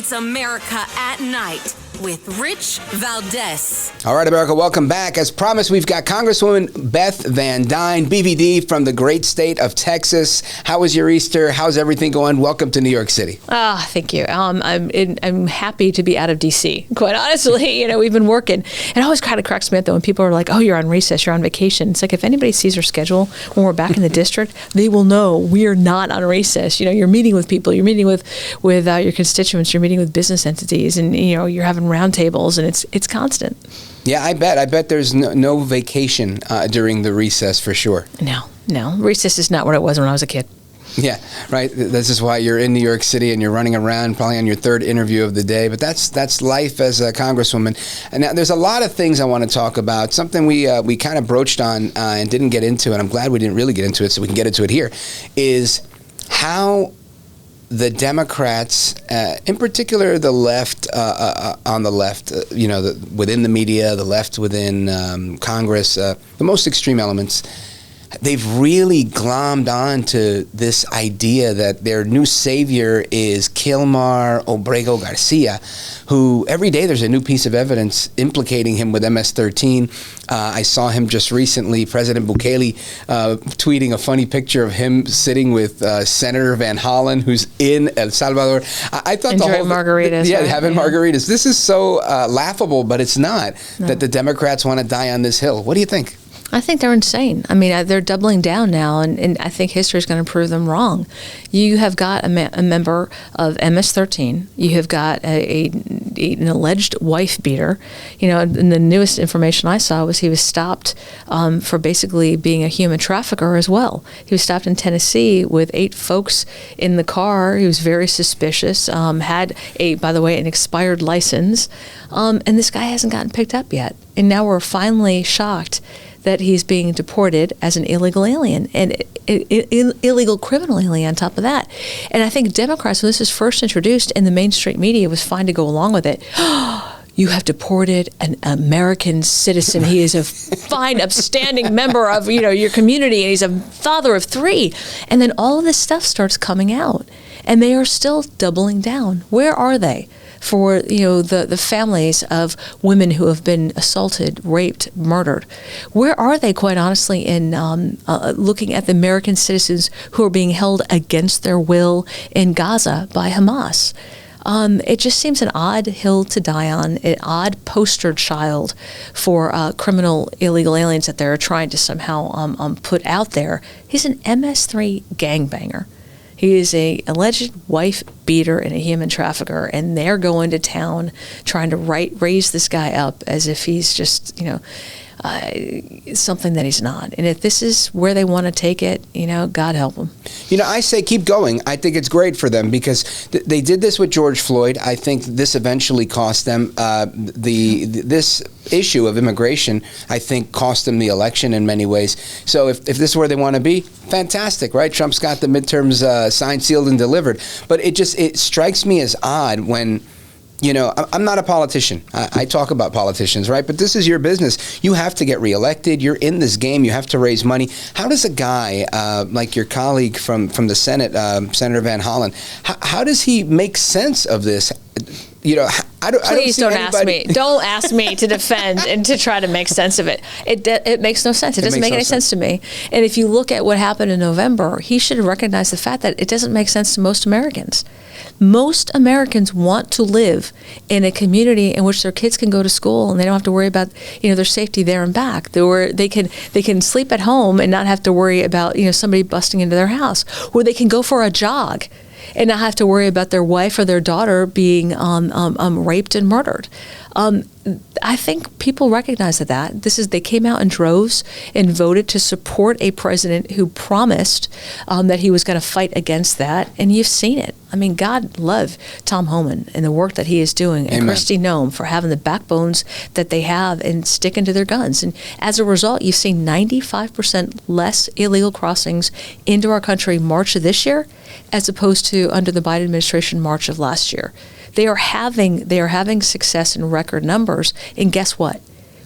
It's America at Night with Rich Valdes. All right, America, welcome back. As promised, we've got Congresswoman Beth Van Duyne, BVD, from the great state of Texas. How was your Easter? How's everything going? Welcome to New York City. Thank you. I'm happy to be out of D.C., quite honestly. We've been working. It always kind of cracks me up, though, when people are like, oh, you're on recess, you're on vacation. It's like, if anybody sees our schedule when we're back in the district, they will know we are not on recess. You're meeting with people, you're meeting with your constituents, you're meeting with business entities, and, you're having roundtables, and it's constant. Yeah, I bet there's no vacation during the recess for sure. No. Recess is not what it was when I was a kid. Yeah, right. This is why you're in New York City and you're running around, probably on your third interview of the day. But that's life as a congresswoman. And now there's a lot of things I want to talk about. Something we kind of broached on and didn't get into, and I'm glad we didn't really get into it, so we can get into it here, is how the Democrats, in particular the left, on the left, within the media, the left within Congress, the most extreme elements, they've really glommed on to this idea that their new savior is Kilmar Obrego Garcia, who every day there's a new piece of evidence implicating him with MS-13. I saw him just recently, President Bukele, tweeting a funny picture of him sitting with Senator Van Hollen, who's in El Salvador. I thought enjoying the whole margaritas. Yeah, right? Having margaritas. This is so laughable, but it's not, that the Democrats want to die on this hill. What do you think? I think they're insane. I mean, they're doubling down now, and I think history is going to prove them wrong. You have got a member of MS-13. You have got an alleged wife beater. And the newest information I saw was he was stopped for basically being a human trafficker as well. He was stopped in Tennessee with 8 folks in the car. He was very suspicious, had, by the way, an expired license, and this guy hasn't gotten picked up yet. And now we're finally shocked that he's being deported as an illegal alien, and illegal criminal alien on top of that. And I think Democrats, when this was first introduced in the mainstream media, was fine to go along with it. You have deported an American citizen. He is a fine, upstanding member of your community, and he's a father of 3. And then all of this stuff starts coming out, and they are still doubling down. Where are they for the families of women who have been assaulted, raped, murdered? Where are they, quite honestly, in looking at the American citizens who are being held against their will in Gaza by Hamas? It just seems an odd hill to die on, an odd poster child for criminal illegal aliens that they're trying to somehow put out there. He's an MS-3 gangbanger. He is a alleged wife beater and a human trafficker, and they're going to town trying to raise this guy up as if he's just, something that he's not. And if this is where they want to take it, God help them. I say keep going. I think it's great for them because they did this with George Floyd. I think this eventually cost them this issue of immigration. I think cost them the election in many ways. So if this is where they want to be, fantastic, right? Trump's got the midterms signed, sealed, and delivered. But it strikes me as odd when, I'm not a politician. I talk about politicians, right? But this is your business. You have to get reelected. You're in this game. You have to raise money. How does a guy like your colleague from the Senate, Senator Van Hollen, how does he make sense of this? Please don't ask me. Don't ask me to defend and to try to make sense of it. It makes no sense. It doesn't make any sense to me. And if you look at what happened in November, he should recognize the fact that it doesn't make sense to most Americans. Most Americans want to live in a community in which their kids can go to school and they don't have to worry about their safety there and back. They can sleep at home and not have to worry about somebody busting into their house, where they can go for a jog and not have to worry about their wife or their daughter being raped and murdered. I think people recognize that. They came out in droves and voted to support a president who promised that he was going to fight against that, and you've seen it. I mean, God love Tom Homan and the work that he is doing, and Kristi Noem for having the backbones that they have and sticking to their guns. And as a result, you've seen 95% less illegal crossings into our country March of this year as opposed to under the Biden administration March of last year. They are having success in record numbers, and guess what?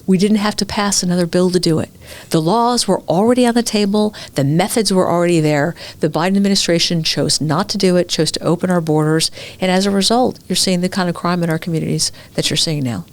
We didn't have to pass another bill to do it. The laws were already on the table. The methods were already there. The Biden administration chose not to do it, chose to open our borders. And as a result, you're seeing the kind of crime in our communities that you're seeing now.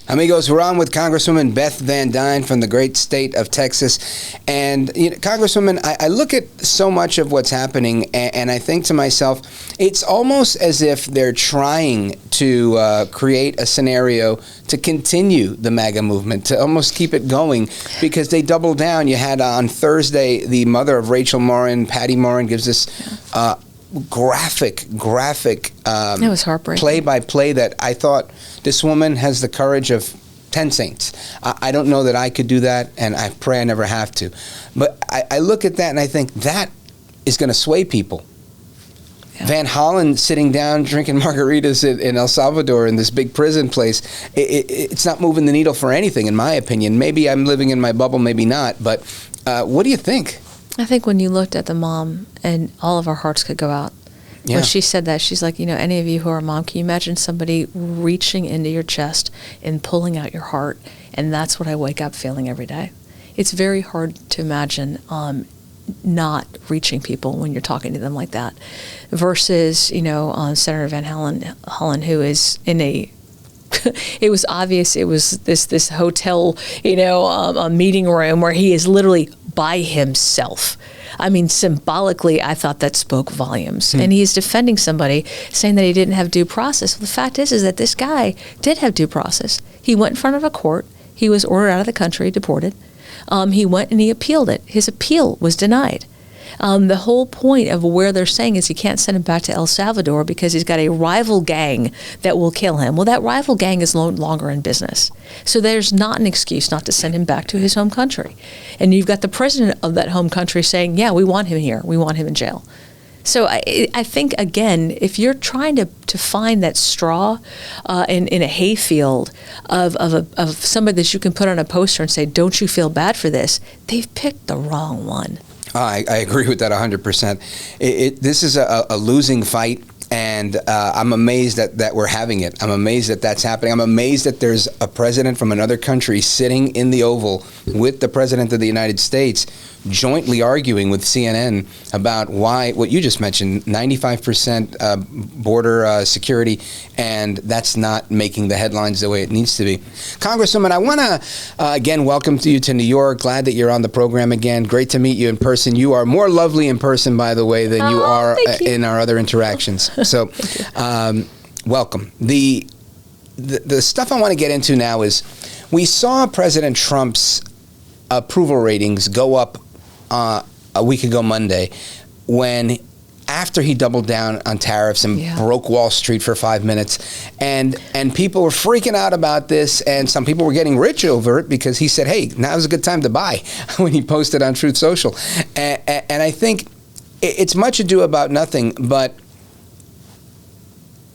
Amigos, we're on with Congresswoman Beth Van Duyne from the great state of Texas. And, Congresswoman, I look at so much of what's happening, and I think to myself, it's almost as if they're trying to create a scenario to continue the MAGA movement, to almost keep it going, because they double down. You had on Thursday, the mother of Rachel Morin, Patty Morin, gives this graphic It was heartbreaking. play-by-play that I thought, this woman has the courage of 10 saints. I don't know that I could do that, and I pray I never have to. But I look at that and I think that is going to sway people. Yeah. Van Hollen sitting down drinking margaritas in El Salvador in this big prison place, it's not moving the needle for anything, in my opinion. Maybe I'm living in my bubble, maybe not. But what do you think? I think when you looked at the mom, and all of our hearts could go out. Yeah. When she said that, she's like, any of you who are a mom, can you imagine somebody reaching into your chest and pulling out your heart? And that's what I wake up feeling every day. It's very hard to imagine not reaching people when you're talking to them like that. Versus, Senator Van Hollen, who is in a it was obvious it was this hotel, a meeting room where he is literally by himself. I mean, symbolically, I thought that spoke volumes. And he's defending somebody, saying that he didn't have due process. Well, the fact is that this guy did have due process. He went in front of a court. He was ordered out of the country, deported. He went and he appealed it. His appeal was denied. The whole point of where they're saying is you can't send him back to El Salvador because he's got a rival gang that will kill him. Well, that rival gang is no longer in business. So there's not an excuse not to send him back to his home country. And you've got the president of that home country saying, yeah, we want him here. We want him in jail. So I think, again, if you're trying to find that straw in a hayfield of somebody that you can put on a poster and say, don't you feel bad for this, they've picked the wrong one. I agree with that 100%. This is a losing fight, and I'm amazed that we're having it. I'm amazed that that's happening. I'm amazed that there's a president from another country sitting in the Oval with the president of the United States, jointly arguing with CNN about why, what you just mentioned, 95% border security, and that's not making the headlines the way it needs to be. Congresswoman, I want to, again, welcome you to New York. Glad that you're on the program again. Great to meet you in person. You are more lovely in person, by the way, than you are in our other interactions. So, welcome. The stuff I want to get into now is, we saw President Trump's approval ratings go up a week ago Monday, when after he doubled down on tariffs and broke Wall Street for 5 minutes, and people were freaking out about this, and some people were getting rich over it because he said, hey, now's a good time to buy, when he posted on Truth Social. And I think it's much ado about nothing, but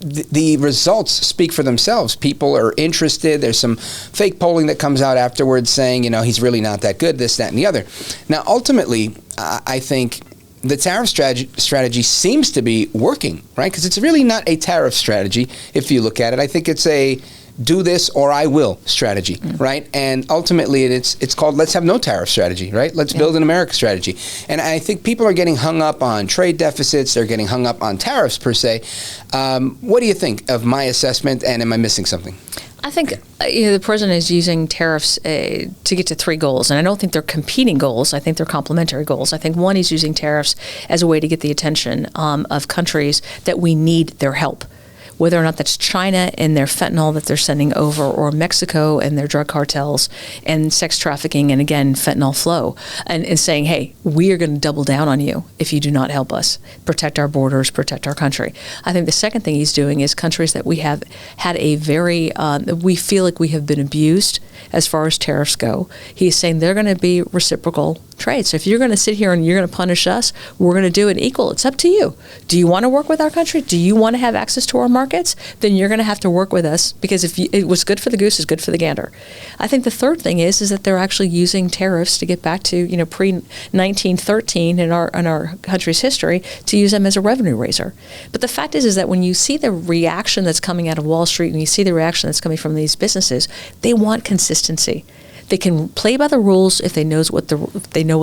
the results speak for themselves. People are interested. There's some fake polling that comes out afterwards saying, he's really not that good, this, that, and the other. Now, ultimately, I think the tariff strategy seems to be working, right? Because it's really not a tariff strategy, if you look at it. I think it's a do this or I will strategy, right? And ultimately, it's called let's have no tariff strategy, right? Let's build an America strategy. And I think people are getting hung up on trade deficits. They're getting hung up on tariffs, per se. What do you think of my assessment, and am I missing something? I think the president is using tariffs to get to three goals, and I don't think they're competing goals. I think they're complementary goals. I think one, he's using tariffs as a way to get the attention of countries that we need their help. Whether or not that's China and their fentanyl that they're sending over, or Mexico and their drug cartels and sex trafficking and, again, fentanyl flow, and saying, hey, we are going to double down on you if you do not help us protect our borders, protect our country. I think the second thing he's doing is countries that we have had a very, we feel like we have been abused as far as tariffs go. He's saying they're going to be reciprocal trade. So if you're going to sit here and you're going to punish us, we're going to do it equal. It's up to you. Do you want to work with our country? Do you want to have access to our markets? Then you're going to have to work with us, because if it was good for the goose, it's good for the gander. I think the third thing is that they're actually using tariffs to get back to pre-1913 in our country's history, to use them as a revenue raiser. But the fact is that when you see the reaction that's coming out of Wall Street, and you see the reaction that's coming from these businesses, they want consistency. They can play by the rules if they know what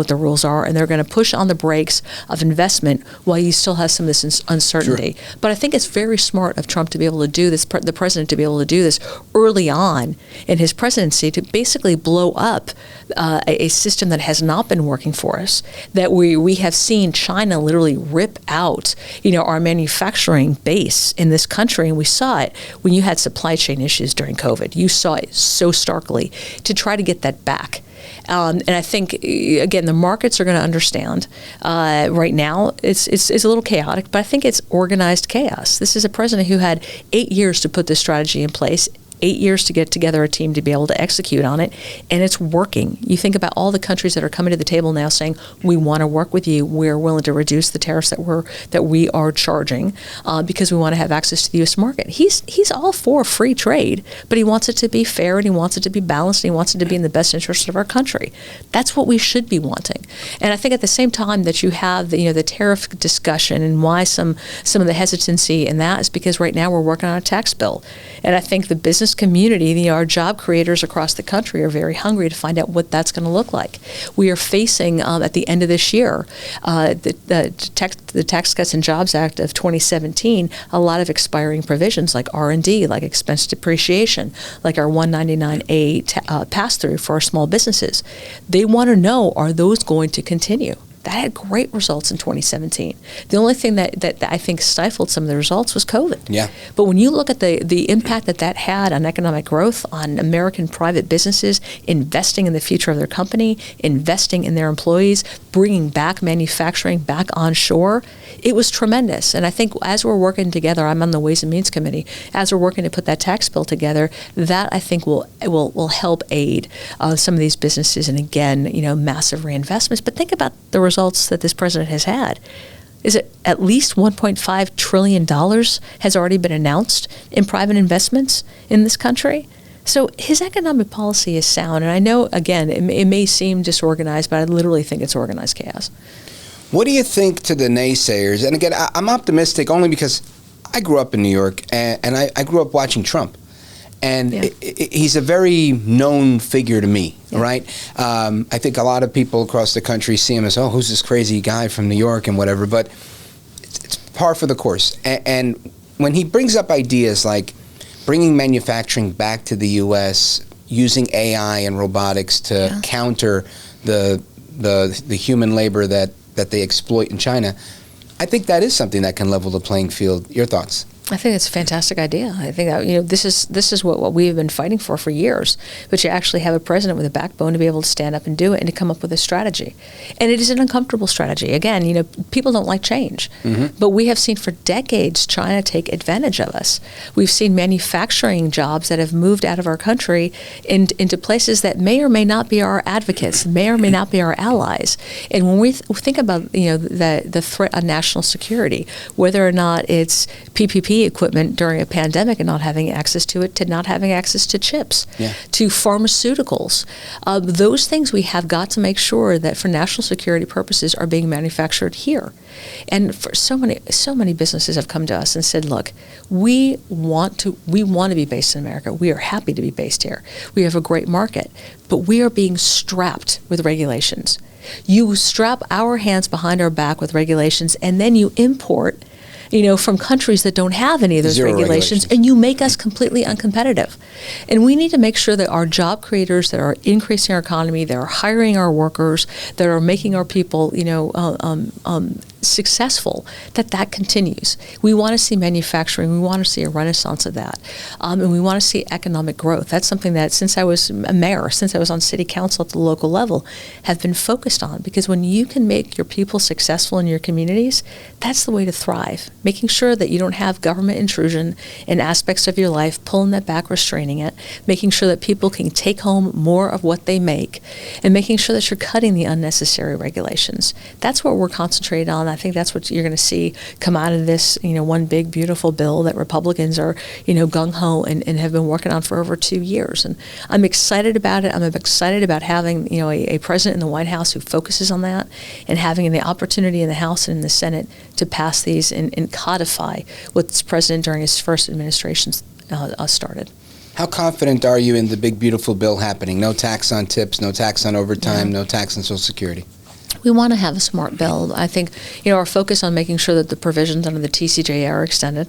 the rules are, and they're going to push on the brakes of investment while you still have some of this uncertainty. Sure. But I think it's very smart of Trump to be able to do this, the president to be able to do this early on in his presidency, to basically blow up a system that has not been working for us, that we have seen China literally rip out, our manufacturing base in this country, and we saw it when you had supply chain issues during COVID. You saw it so starkly, to try to get that back. And I think, again, the markets are going to understand. Right now, it's a little chaotic, but I think it's organized chaos. This is a president who had 8 years to put this strategy in place, 8 years to get together a team to be able to execute on it, and it's working. You think about all the countries that are coming to the table now saying, we want to work with you. We're willing to reduce the tariffs that we are charging because we want to have access to the U.S. market. He's all for free trade, but he wants it to be fair, and he wants it to be balanced, and he wants it to be in the best interest of our country. That's what we should be wanting. And I think at the same time that you have the tariff discussion, and why some of the hesitancy in that is because right now we're working on a tax bill. And I think the business community, our job creators across the country, are very hungry to find out what that's going to look like. We are facing, at the end of this year, the Tax Cuts and Jobs Act of 2017, a lot of expiring provisions like R&D, like expense depreciation, like our 199A pass-through for our small businesses. They want to know, are those going to continue? That had great results in 2017. The only thing that I think stifled some of the results was COVID. Yeah. But when you look at the impact that had on economic growth, on American private businesses investing in the future of their company, investing in their employees, bringing back manufacturing back onshore, it was tremendous. And I think as we're working together, I'm on the Ways and Means Committee, as we're working to put that tax bill together, that I think will help aid some of these businesses, and again, massive reinvestments. But think about the results that this president has had. Is it at least $1.5 trillion has already been announced in private investments in this country? So his economic policy is sound. And I know, again, it may seem disorganized, but I literally think it's organized chaos. What do you think to the naysayers? And again, I'm optimistic only because I grew up in New York, and I grew up watching Trump. And he's a very known figure to me, right? I think a lot of people across the country see him as, oh, who's this crazy guy from New York and whatever, but it's par for the course. And when he brings up ideas like bringing manufacturing back to the U.S., using AI and robotics to counter the human labor that they exploit in China, I think that is something that can level the playing field. Your thoughts? I think it's a fantastic idea. I think that this is what we have been fighting for years. But you actually have a president with a backbone to be able to stand up and do it, and to come up with a strategy. And it is an uncomfortable strategy. Again, people don't like change, but we have seen for decades China take advantage of us. We've seen manufacturing jobs that have moved out of our country into places that may or may not be our advocates, may or may not be our allies. And when we think about the threat on national security, whether or not it's PPP equipment during a pandemic and not having access to it, to not having access to chips, to pharmaceuticals. Those things we have got to make sure that for national security purposes are being manufactured here. And for so many businesses have come to us and said, look, we want to be based in America. We are happy to be based here. We have a great market, but we are being strapped with regulations. You strap our hands behind our back with regulations, and then you import from countries that don't have any of those regulations, and you make us completely uncompetitive. And we need to make sure that our job creators that are increasing our economy, that are hiring our workers, that are making our people, successful, that continues. We want to see manufacturing. We want to see a renaissance of that. And we want to see economic growth. That's something that since I was a mayor, since I was on city council at the local level, have been focused on. Because when you can make your people successful in your communities, that's the way to thrive. Making sure that you don't have government intrusion in aspects of your life, pulling that back, restraining it, making sure that people can take home more of what they make, and making sure that you're cutting the unnecessary regulations. That's what we're concentrated on. I think that's what you're going to see come out of this, one big, beautiful bill that Republicans are, gung-ho and have been working on for over 2 years. And I'm excited about it. I'm excited about having, a president in the White House who focuses on that, and having the opportunity in the House and in the Senate to pass these and codify what this president during his first administration started. How confident are you in the big, beautiful bill happening? No tax on tips, no tax on overtime, no tax on Social Security. We want to have a smart bill. I think, our focus on making sure that the provisions under the TCJA are extended,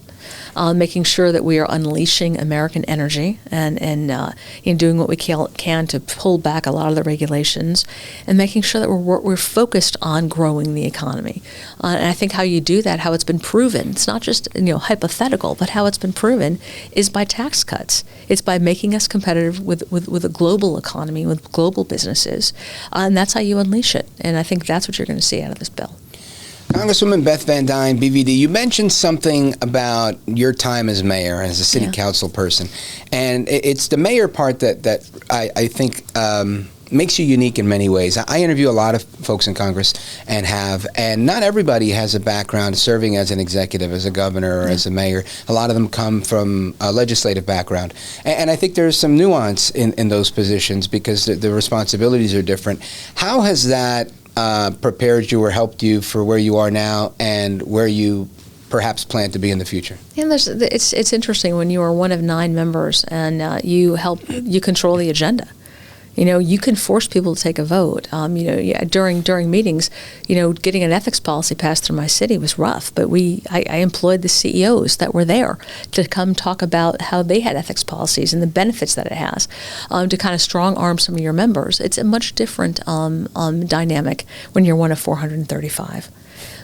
making sure that we are unleashing American energy and in doing what we can to pull back a lot of the regulations, and making sure that we're focused on growing the economy. And I think how you do that, how it's been proven, it's not just hypothetical, but how it's been proven is by tax cuts. It's by making us competitive with a global economy, with global businesses, and that's how you unleash it. And I think that's what you're going to see out of this bill. Congresswoman Beth Van Duyne, BVD, you mentioned something about your time as mayor, as a city council person, and it's the mayor part that I think makes you unique in many ways. I interview a lot of folks in Congress and not everybody has a background serving as an executive, as a governor, or as a mayor. A lot of them come from a legislative background. And I think there's some nuance in those positions because the responsibilities are different. How has that prepared you or helped you for where you are now and where you perhaps plan to be in the future? It's interesting when you are one of 9 members and you control the agenda. You can force people to take a vote. During meetings, getting an ethics policy passed through my city was rough, but I employed the CEOs that were there to come talk about how they had ethics policies and the benefits that it has, to kind of strong arm some of your members. It's a much different dynamic when you're one of 435.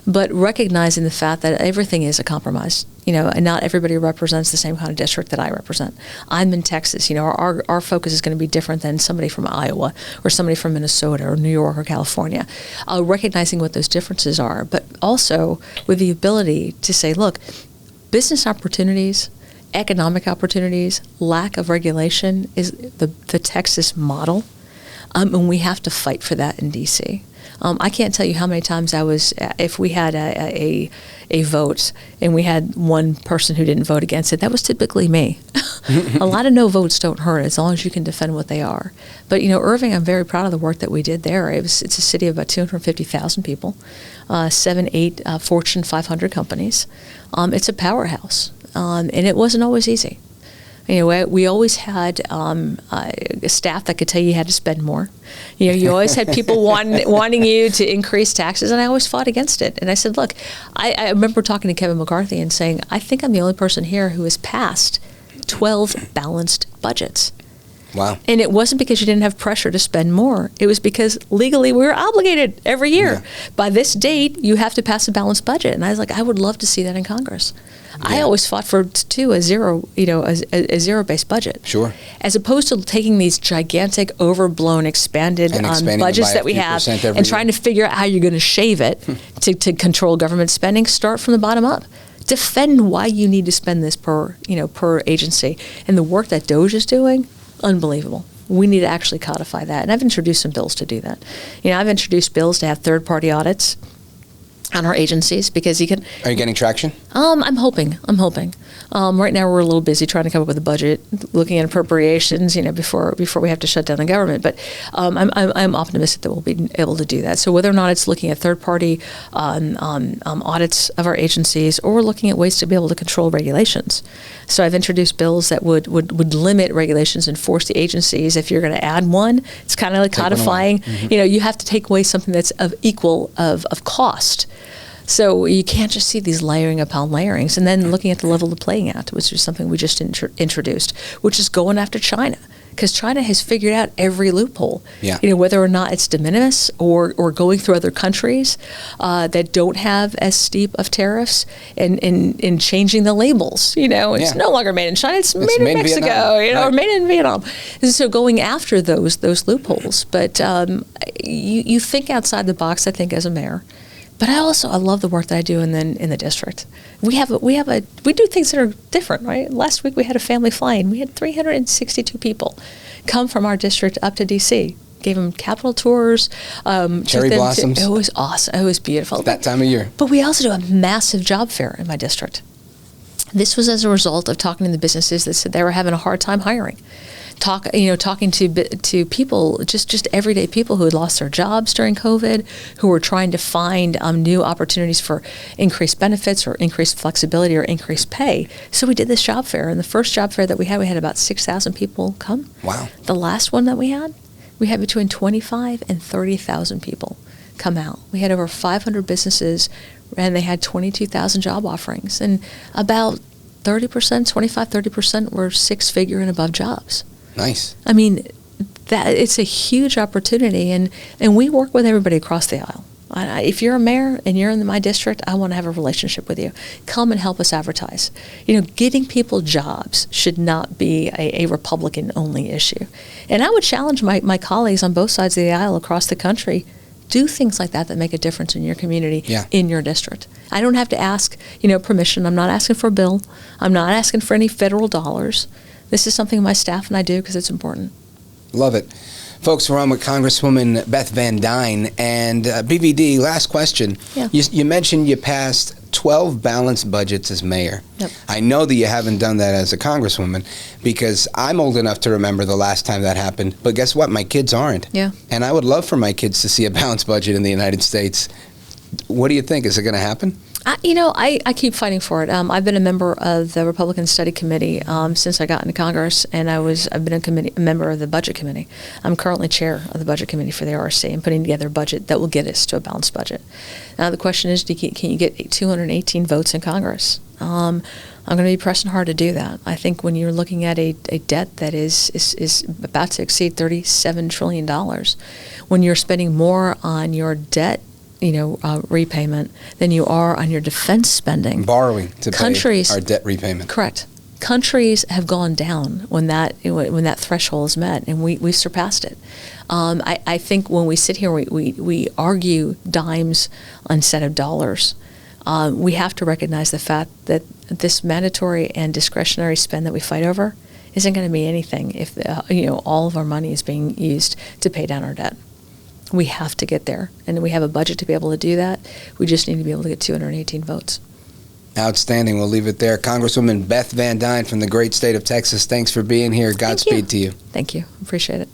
But recognizing the fact that everything is a compromise, and not everybody represents the same kind of district that I represent. I'm in Texas. Our focus is going to be different than somebody from Iowa or somebody from Minnesota or New York or California. Recognizing what those differences are, but also with the ability to say, look, business opportunities, economic opportunities, lack of regulation is the Texas model, and we have to fight for that in D.C. I can't tell you how many times if we had a vote and we had one person who didn't vote against it, that was typically me. A lot of no votes don't hurt as long as you can defend what they are. But, Irving, I'm very proud of the work that we did there. It's a city of about 250,000 people, 8 Fortune 500 companies. It's a powerhouse, and it wasn't always easy. We always had a staff that could tell you how to spend more. You always had people wanting you to increase taxes, and I always fought against it. And I said, look, I remember talking to Kevin McCarthy and saying, I think I'm the only person here who has passed 12 balanced budgets. Wow. And it wasn't because you didn't have pressure to spend more. It was because legally we were obligated every year. Yeah. By this date, you have to pass a balanced budget. And I was like, I would love to see that in Congress. Yeah. I always fought for a zero-based budget. Sure. As opposed to taking these gigantic, overblown, expanded budgets that we have and trying to figure out how you're going to shave it to control government spending. Start from the bottom up. Defend why you need to spend this per agency. And the work that DOJ is doing, unbelievable. We need to actually codify that. And I've introduced some bills to do that. I've introduced bills to have third-party audits on our agencies because you can. Are you getting traction? I'm hoping. Right now we're a little busy trying to come up with a budget, looking at appropriations, before we have to shut down the government. But I'm optimistic that we'll be able to do that. So whether or not it's looking at third-party audits of our agencies, or we're looking at ways to be able to control regulations. So I've introduced bills that would limit regulations and force the agencies. If you're going to add one, it's kind of like codifying. Mm-hmm. You have to take away something that's of equal of cost. So you can't just see these layering upon layerings. And then looking at the level of playing out, which is something we just introduced, which is going after China. Because China has figured out every loophole, whether or not it's de minimis or going through other countries that don't have as steep of tariffs and changing the labels. It's no longer made in China, it's made in Mexico, or made in Vietnam. And so going after those loopholes. But you think outside the box, I think, as a mayor. But I love the work that I do in the district. We do things that are different, right? Last week we had a family flying. We had 362 people come from our district up to D.C. Gave them Capitol tours. Cherry blossoms. It was awesome. It was beautiful. It's that time of year. But we also do a massive job fair in my district. This was as a result of talking to the businesses that said they were having a hard time hiring. Talking to people, just everyday people who had lost their jobs during COVID, who were trying to find new opportunities for increased benefits or increased flexibility or increased pay. So we did this job fair, and the first job fair that we had about 6,000 people come. Wow. The last one that we had between 25 and 30,000 people come out. We had over 500 businesses, and they had 22,000 job offerings, and about 30% were six-figure and above jobs. Nice. I mean, that it's a huge opportunity, and we work with everybody across the aisle. If you're a mayor and you're in my district, I want to have a relationship with you. Come and help us advertise. Getting people jobs should not be a Republican-only issue. And I would challenge my colleagues on both sides of the aisle across the country. Do things like that make a difference in your community, in your district. I don't have to ask, permission. I'm not asking for a bill. I'm not asking for any federal dollars. This is something my staff and I do because it's important. Love it. Folks, we're on with Congresswoman Beth Van Duyne. And BVD, last question. Yeah. You mentioned you passed 12 balanced budgets as mayor. Yep. I know that you haven't done that as a congresswoman because I'm old enough to remember the last time that happened. But guess what? My kids aren't. Yeah. And I would love for my kids to see a balanced budget in the United States. What do you think? Is it going to happen? I keep fighting for it. I've been a member of the Republican Study Committee since I got into Congress, and I've been a member of the Budget Committee. I'm currently chair of the Budget Committee for the RRC and putting together a budget that will get us to a balanced budget. Now the question is, can you get 218 votes in Congress? I'm going to be pressing hard to do that. I think when you're looking at a debt that is about to exceed $37 trillion, when you're spending more on your debt repayment than you are on your defense spending. Borrowing to pay our debt repayment. Correct. Countries have gone down when that threshold is met, and we've surpassed it. I think when we sit here, we argue dimes instead of dollars. We have to recognize the fact that this mandatory and discretionary spend that we fight over isn't going to be anything if all of our money is being used to pay down our debt. We have to get there, and we have a budget to be able to do that. We just need to be able to get 218 votes. Outstanding. We'll leave it there. Congresswoman Beth Van Duyne from the great state of Texas, thanks for being here. Godspeed to you. Thank you. Appreciate it.